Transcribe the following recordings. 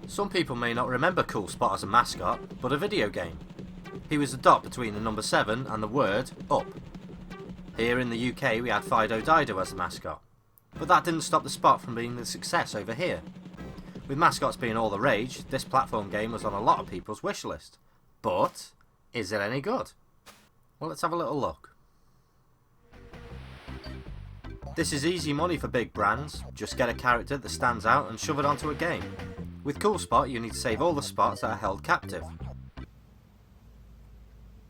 Some people may not remember Cool Spot as a mascot, but a video game. He was a dot between the number 7 and the word up. Here in the UK we had Fido Dido as the mascot, but that didn't stop the Spot from being the success over here. With mascots being all the rage, this platform game was on a lot of people's wish list. But, is it any good? Well, let's have a little look. This is easy money for big brands. Just get a character that stands out and shove it onto a game. With Cool Spot you need to save all the spots that are held captive.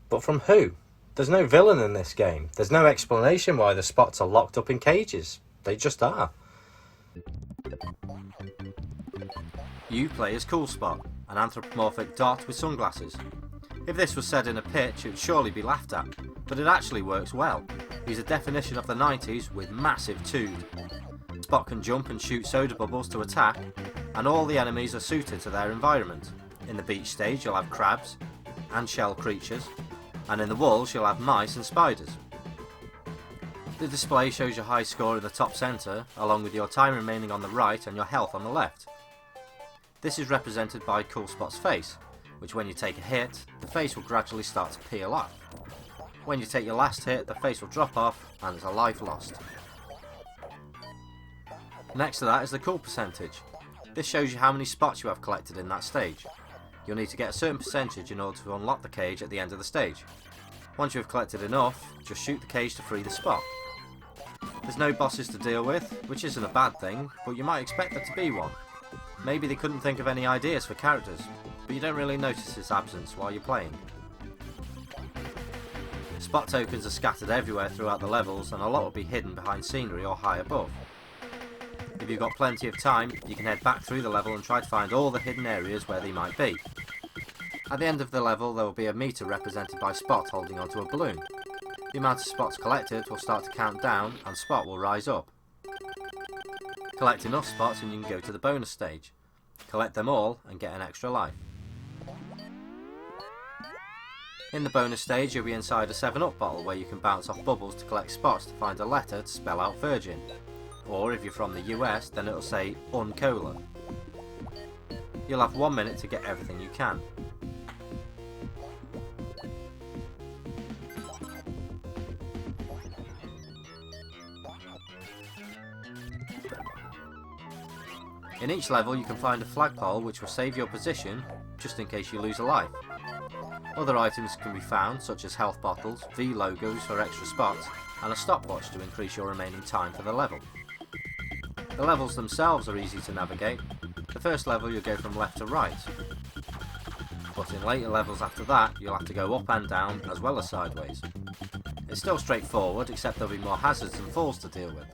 But from who? There's no villain in this game. There's no explanation why the spots are locked up in cages. They just are. You play as Cool Spot, an anthropomorphic dot with sunglasses. If this was said in a pitch, it would surely be laughed at, but it actually works well. He's a definition of the 90s with massive tood. Spot can jump and shoot soda bubbles to attack, and all the enemies are suited to their environment. In the beach stage you'll have crabs and shell creatures, and in the walls you'll have mice and spiders. The display shows your high score in the top centre, along with your time remaining on the right and your health on the left. This is represented by Cool Spot's face, which when you take a hit, the face will gradually start to peel off. When you take your last hit, the face will drop off and there's a life lost. Next to that is the cool percentage. This shows you how many spots you have collected in that stage. You'll need to get a certain percentage in order to unlock the cage at the end of the stage. Once you have collected enough, just shoot the cage to free the spot. There's no bosses to deal with, which isn't a bad thing, but you might expect there to be one. Maybe they couldn't think of any ideas for characters, but you don't really notice its absence while you're playing. Spot tokens are scattered everywhere throughout the levels, and a lot will be hidden behind scenery or high above. If you've got plenty of time, you can head back through the level and try to find all the hidden areas where they might be. At the end of the level there will be a meter represented by Spot holding onto a balloon. The amount of spots collected will start to count down and Spot will rise up. Collect enough spots and you can go to the bonus stage. Collect them all and get an extra life. In the bonus stage you'll be inside a 7-Up bottle where you can bounce off bubbles to collect spots to find a letter to spell out virgin. Or if you're from the US then it'll say uncola. You'll have 1 minute to get everything you can. In each level you can find a flagpole which will save your position just in case you lose a life. Other items can be found such as health bottles, V logos for extra spots and a stopwatch to increase your remaining time for the level. The levels themselves are easy to navigate. The first level you'll go from left to right, but in later levels after that you'll have to go up and down as well as sideways. It's still straightforward except there'll be more hazards and falls to deal with.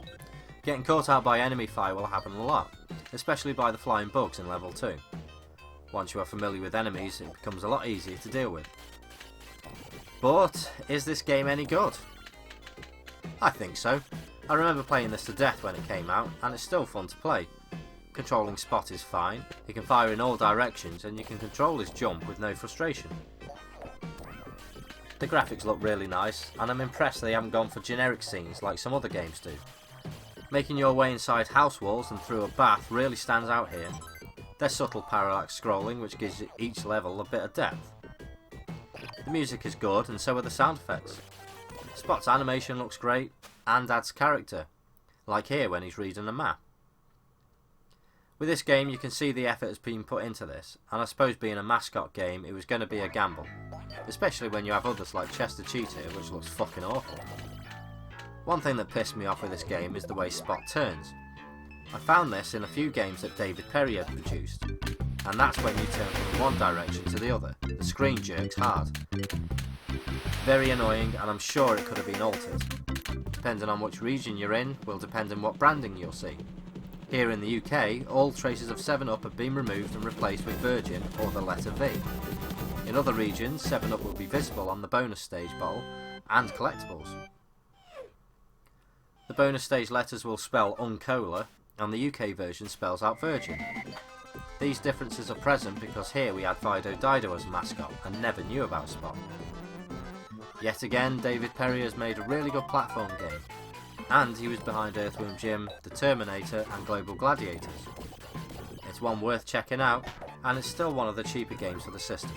Getting caught out by enemy fire will happen a lot, especially by the flying bugs in level 2. Once you are familiar with enemies it becomes a lot easier to deal with. But is this game any good? I think so. I remember playing this to death when it came out and it's still fun to play. Controlling Spot is fine, he can fire in all directions and you can control his jump with no frustration. The graphics look really nice and I'm impressed they haven't gone for generic scenes like some other games do. Making your way inside house walls and through a bath really stands out here. There's subtle parallax scrolling which gives each level a bit of depth. The music is good and so are the sound effects. Spot's animation looks great and adds character, like here when he's reading a map. With this game you can see the effort has been put into this, and I suppose being a mascot game it was going to be a gamble, especially when you have others like Chester Cheetah which looks fucking awful. One thing that pissed me off with this game is the way Spot turns. I found this in a few games that David Perry had produced, and that's when you turn from one direction to the other. The screen jerks hard. Very annoying and I'm sure it could have been altered. Depending on which region you're in will depend on what branding you'll see. Here in the UK, all traces of 7-Up have been removed and replaced with Virgin or the letter V. In other regions, 7-Up will be visible on the bonus stage bottle and collectibles. The bonus stage letters will spell Uncola and the UK version spells out Virgin. These differences are present because here we had Fido Dido as a mascot and never knew about Spot. Yet again, David Perry has made a really good platform game, and he was behind Earthworm Jim, The Terminator and Global Gladiators. It's one worth checking out, and it's still one of the cheaper games for the system.